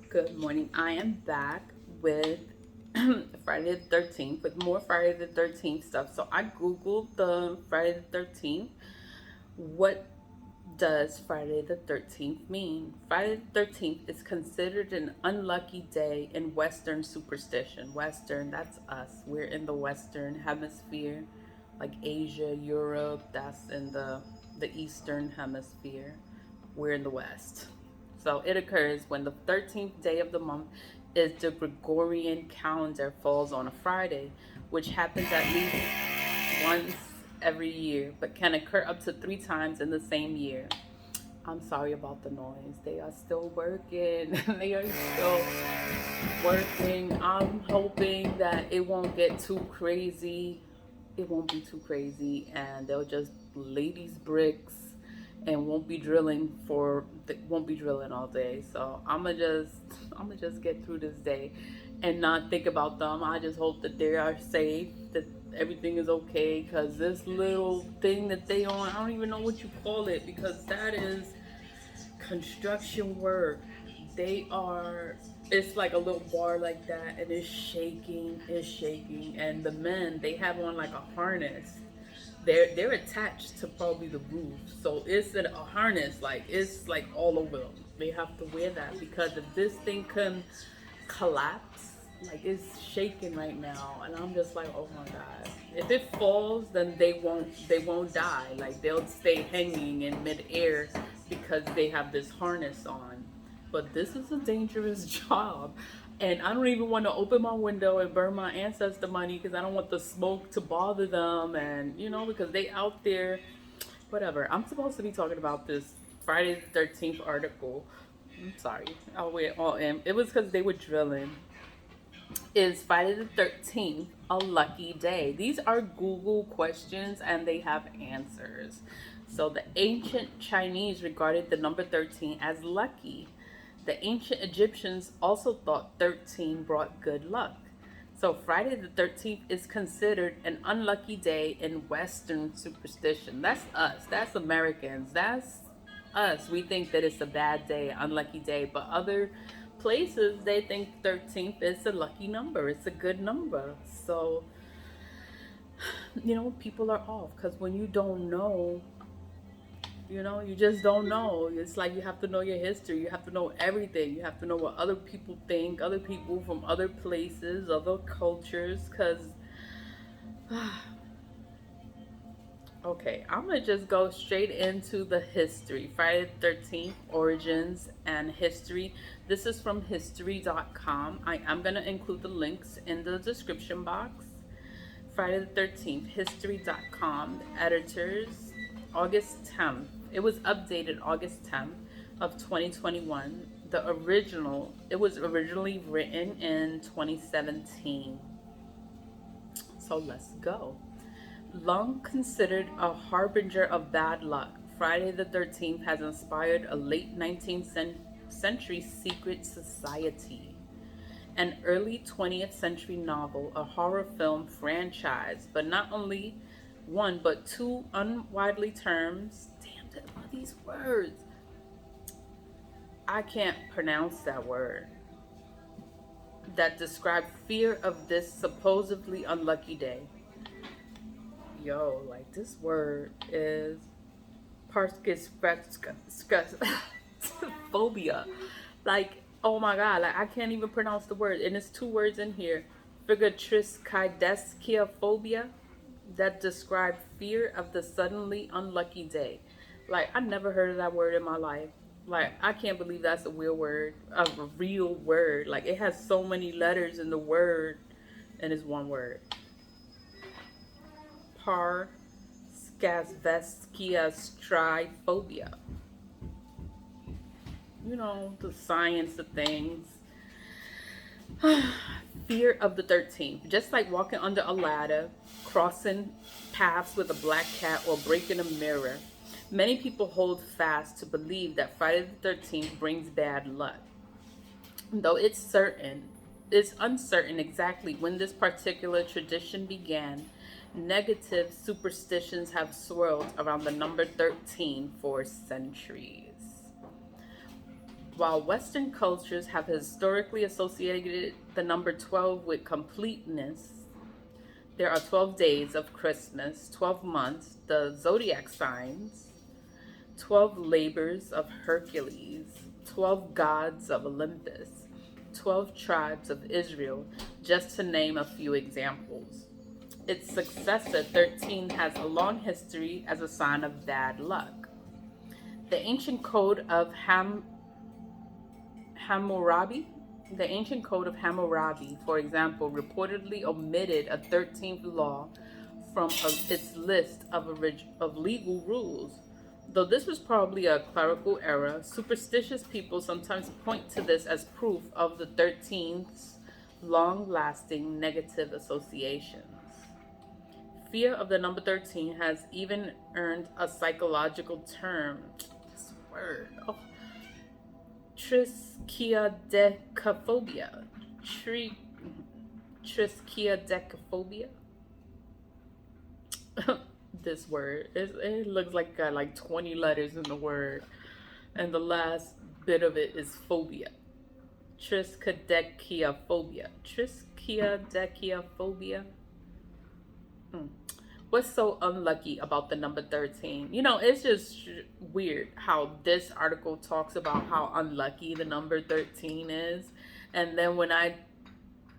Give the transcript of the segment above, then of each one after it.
Good morning. I am back with Friday the 13th with more Friday the 13th stuff. So I Googled the Friday the 13th. What does Friday the 13th mean? Friday the 13th is considered an unlucky day in Western superstition. Western, that's us. We're in the Western hemisphere, like Asia, Europe, that's in the Eastern hemisphere. We're in the West. So it occurs when the 13th day of the month is the Gregorian calendar falls on a Friday, which happens at least once every year, but can occur up to 3 times in the same year. I'm sorry about the noise. They are still working. They are still working. I'm hoping that it won't get too crazy. It won't be too crazy, and they'll just lay these bricks and won't be drilling all day. So I'm gonna just get through this day and not think about them. I just hope that they are safe, that everything is okay, because this little thing that they on, I don't even know what you call it, because that is construction work. They are, it's like a little bar like that, and it's shaking, and the men, they have on like a harness. They're attached to probably the roof, so it's a harness, like it's like all over them. They have to wear that because if this thing can collapse, like it's shaking right now, and I'm just like, oh my god. If it falls, then they won't die. Like they'll stay hanging in midair because they have this harness on. But this is a dangerous job. And I don't even want to open my window and burn my ancestor money because I don't want the smoke to bother them. And, because they out there, whatever. I'm supposed to be talking about this Friday the 13th article. I'm sorry. I'll wait all in. It was because they were drilling. Is Friday the 13th a lucky day? These are Google questions and they have answers. So the ancient Chinese regarded the number 13 as lucky. The ancient Egyptians also thought 13 brought good luck. So Friday the 13th is considered an unlucky day in Western superstition. That's us. That's Americans. That's us. We think that it's a bad day, unlucky day, but other places they think 13th is a lucky number. It's a good number. So, people are off because when you don't know, you just don't know. It's like you have to know your history. You have to know everything. You have to know what other people think, other people from other places, other cultures. Because, okay, I'm going to just go straight into the history. Friday the 13th, origins and history. This is from history.com. I am going to include the links in the description box. Friday the 13th, history.com, editors, August 10th. It was updated August 10th of 2021. It was originally written in 2017. So let's go. Long considered a harbinger of bad luck, Friday the 13th has inspired a late 19th century secret society, an early 20th century novel, a horror film franchise, but not only one but two unwidely terms. Damn, what are these words? I can't pronounce that word. That describe fear of this supposedly unlucky day. Yo, like this word is phobia. Like, oh my god, like I can't even pronounce the word. And it's two words in here. Phobia that describe fear of the suddenly unlucky day. Like I never heard of that word in my life. Like I can't believe that's a real word. Like it has so many letters in the word and it's one word. Parskasveskiastriphobia. The science of things. Fear of the 13th. Just like walking under a ladder, crossing paths with a black cat, or breaking a mirror, many people hold fast to believe that Friday the 13th brings bad luck. Though it's uncertain exactly when this particular tradition began, negative superstitions have swirled around the number 13 for centuries. While Western cultures have historically associated the number 12 with completeness, there are 12 days of Christmas, 12 months, the zodiac signs, 12 labors of Hercules, 12 gods of Olympus, 12 tribes of Israel, just to name a few examples. Its successor, 13, has a long history as a sign of bad luck. The ancient code of Hammurabi, the ancient code of Hammurabi, for example, reportedly omitted a 13th law from its list of legal rules. Though this was probably a clerical error, superstitious people sometimes point to this as proof of the 13th's long lasting negative associations. Fear of the number 13 has even earned a psychological term. This word. Oh. Triskaidekaphobia. Triskaidekaphobia. This word. It looks like got like 20 letters in the word. And the last bit of it is phobia. Triskaidekaphobia. Triskaidekaphobia. What's so unlucky about the number 13? You know, it's just weird how this article talks about how unlucky the number 13 is. And then when I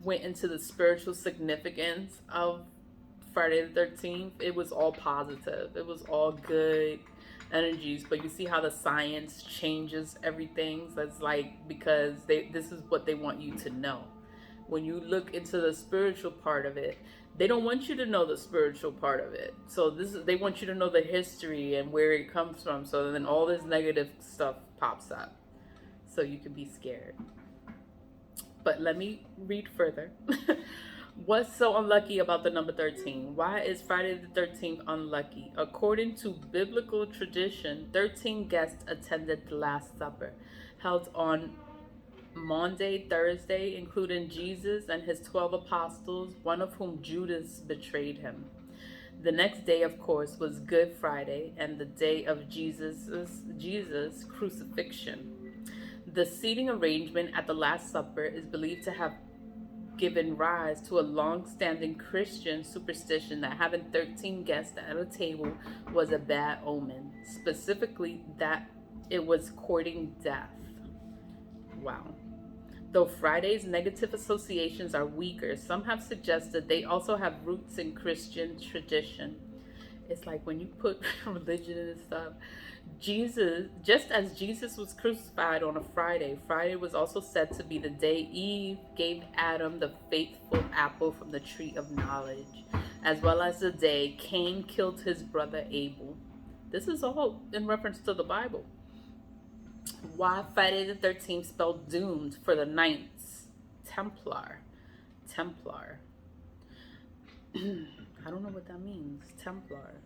went into the spiritual significance of Friday the 13th, it was all positive. It was all good energies. But you see how the science changes everything? So it's like, because this is what they want you to know. When you look into the spiritual part of it, they don't want you to know the spiritual part of it. So they want you to know the history and where it comes from. So then all this negative stuff pops up. So you can be scared. But let me read further. What's so unlucky about the number 13? Why is Friday the 13th unlucky? According to biblical tradition, 13 guests attended the Last Supper, held on Maundy Thursday, including Jesus and his 12 apostles, one of whom Judas betrayed him. The next day, of course, was Good Friday and the day of Jesus' crucifixion. The seating arrangement at the Last Supper is believed to have given rise to a long-standing Christian superstition that having 13 guests at a table was a bad omen, specifically that it was courting death. Wow. Though Friday's negative associations are weaker, some have suggested they also have roots in Christian tradition. It's like when you put religion and stuff. Just as Jesus was crucified on a Friday, Friday was also said to be the day Eve gave Adam the faithful apple from the tree of knowledge, as well as the day Cain killed his brother Abel. This is all in reference to the Bible. Why Friday the 13th spelled doomed for the Knights Templar. Templar. I don't know what that means. Templar.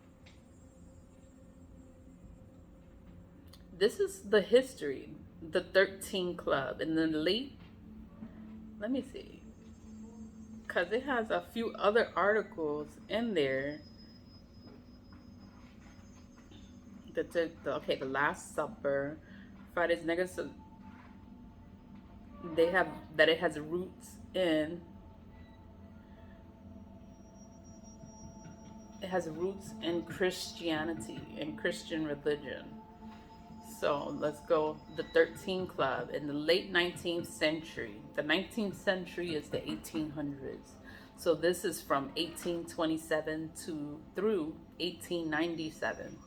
This is the history. The 13 Club. In the late... Let me see. Because it has a few other articles in there. The Last Supper. Friday's negative. They have that it has roots in. It has roots in Christianity and Christian religion. So let's go. The 13 Club in the late 19th century. The 19th century is the 1800s. So this is from 1827 through 1897.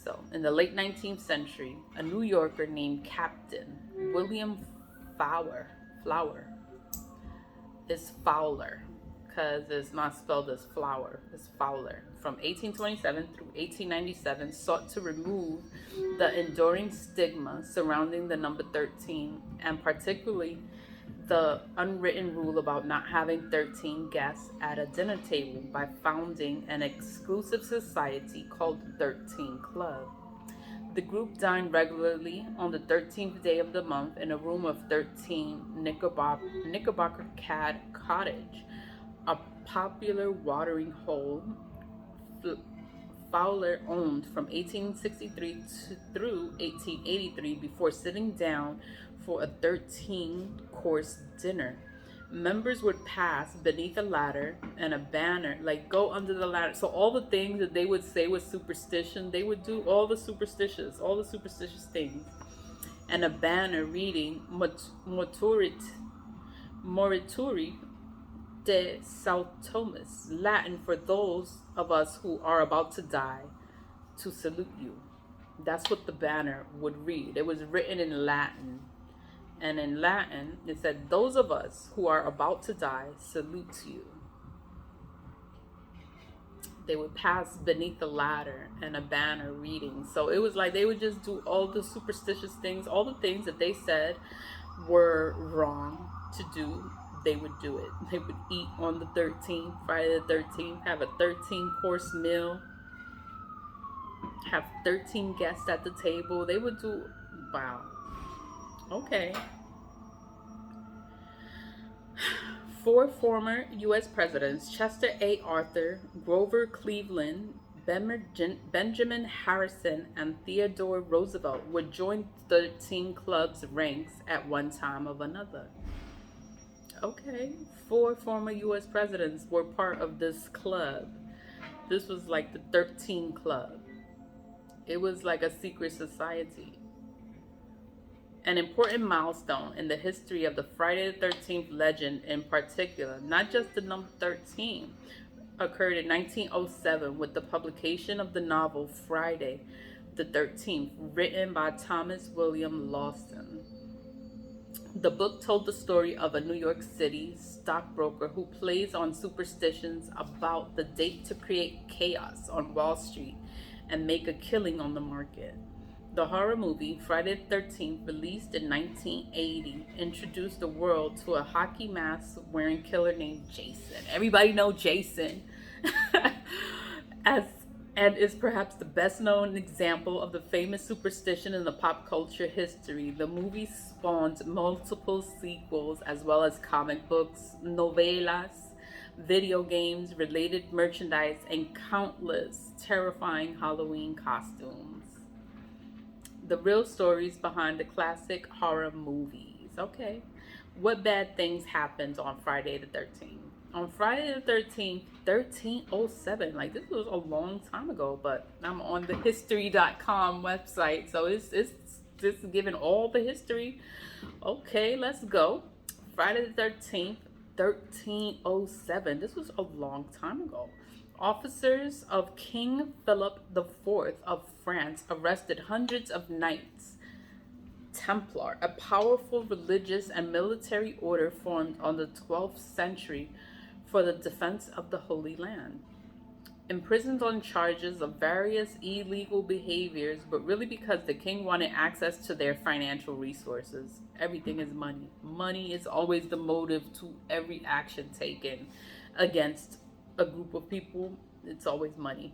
So, in the late 19th century, a New Yorker named Captain William Fowler is Fowler, because it's not spelled as flower, it's Fowler. From 1827 through 1897, sought to remove the enduring stigma surrounding the number 13, and particularly the unwritten rule about not having 13 guests at a dinner table by founding an exclusive society called the 13 Club. The group dined regularly on the 13th day of the month in a room of 13 Knickerbocker Cottage, a popular watering hole Fowler owned from 1863 through 1883 before sitting down for a 13-course dinner. Members would pass beneath a ladder and a banner, like go under the ladder. So all the things that they would say was superstition, they would do all the superstitious things. And a banner reading Morituri de Saltomus, Latin for those of us who are about to die, to salute you. That's what the banner would read. It was written in Latin. And in Latin, it said, those of us who are about to die salute you. They would pass beneath the ladder and a banner reading. So it was like they would just do all the superstitious things, all the things that they said were wrong to do. They would do it. They would eat on the 13th, Friday the 13th, have a 13-course meal, have 13 guests at the table. They would do, wow. Okay. 4 former U.S. presidents, Chester A. Arthur, Grover Cleveland, Benjamin Harrison, and Theodore Roosevelt, would join 13 Club's ranks at one time or another. Okay, 4 former U.S. presidents were part of this club. This was like the 13 Club. It was like a secret society. An important milestone in the history of the Friday the 13th legend in particular, not just the number 13, occurred in 1907 with the publication of the novel Friday the 13th, written by Thomas William Lawson. The book told the story of a New York City stockbroker who plays on superstitions about the date to create chaos on Wall Street and make a killing on the market. The horror movie Friday the 13th, released in 1980, introduced the world to a hockey mask wearing killer named Jason. Everybody know Jason. And is perhaps the best known example of the famous superstition in the pop culture history. The movie spawned multiple sequels as well as comic books, novelas, video games, related merchandise, and countless terrifying Halloween costumes. The real stories behind the classic horror movies. Okay. What bad things happened on Friday the 13th? On Friday the 13th, 1307, like this was a long time ago, but I'm on the history.com website, so it's just giving all the history. Okay, let's go. Friday the 13th, 1307. This was a long time ago. Officers of King Philip IV of France arrested hundreds of knights Templar, a powerful religious and military order formed on the 12th century for the defense of the Holy Land. Imprisoned on charges of various illegal behaviors, but really because the king wanted access to their financial resources. Everything is money. Money is always the motive to every action taken against a group of people. It's always money.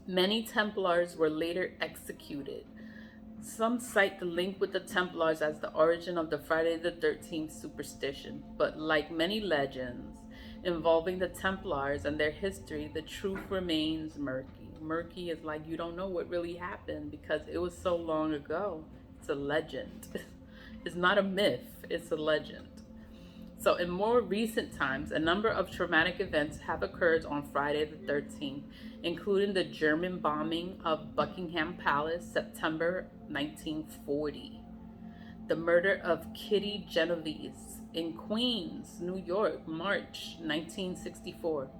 Many Templars were later executed. Some cite the link with the Templars as the origin of the Friday the 13th superstition, but like many legends involving the Templars and their history, the truth remains murky. Murky is like you don't know what really happened because it was so long ago. It's a legend. It's not a myth, it's a legend. So in more recent times, a number of traumatic events have occurred on Friday the 13th, including the German bombing of Buckingham Palace, September 1940, the murder of Kitty Genovese in Queens, New York, March 1964,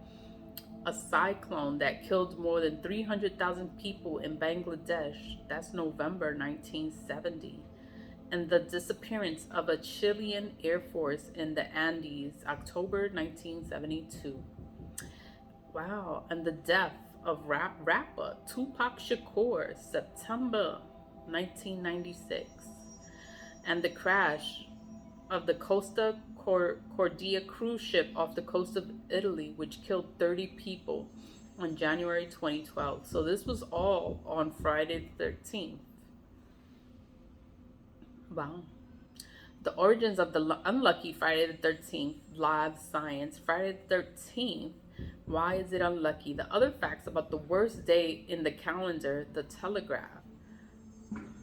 a cyclone that killed more than 300,000 people in Bangladesh, that's November 1970, and the disappearance of a Chilean Air Force in the Andes, October 1972. Wow, and the death of rapper Tupac Shakur, September 1996, and the crash of the Costa Concordia cruise ship off the coast of Italy, which killed 30 people on January 2012. So this was all on Friday the 13th. Wow. The origins of the unlucky Friday the 13th live science. Friday the 13th Why is it unlucky? The other facts about the worst day in the calendar, the Telegraph.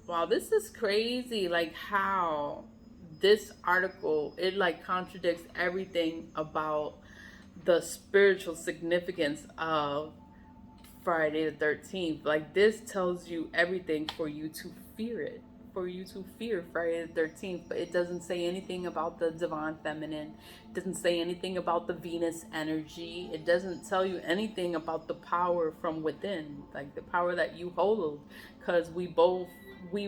Wow, this is crazy. Like how this article, it like contradicts everything about the spiritual significance of Friday the 13th. Like this tells you everything for you to fear it. For you to fear Friday the 13th, but it doesn't say anything about the divine feminine. It doesn't say anything about the Venus energy. It doesn't tell you anything about the power from within, like the power that you hold, because we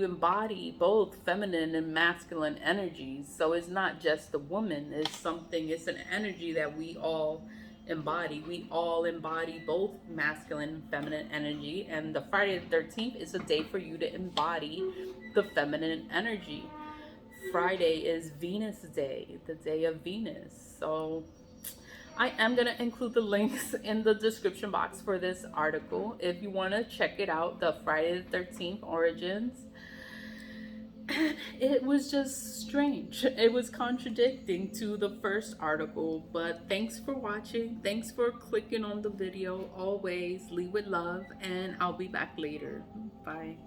embody both feminine and masculine energies. So it's not just the woman, it's an energy that we all embody. We all embody both masculine and feminine energy, and the Friday the 13th is a day for you to embody the feminine energy. Friday is Venus Day, the day of Venus. So I am going to include the links in the description box for this article if you want to check it out, the Friday the 13th origins. And it was just strange. It was contradicting to the first article, but thanks for watching. Thanks for clicking on the video. Always leave with love, and I'll be back later. Bye.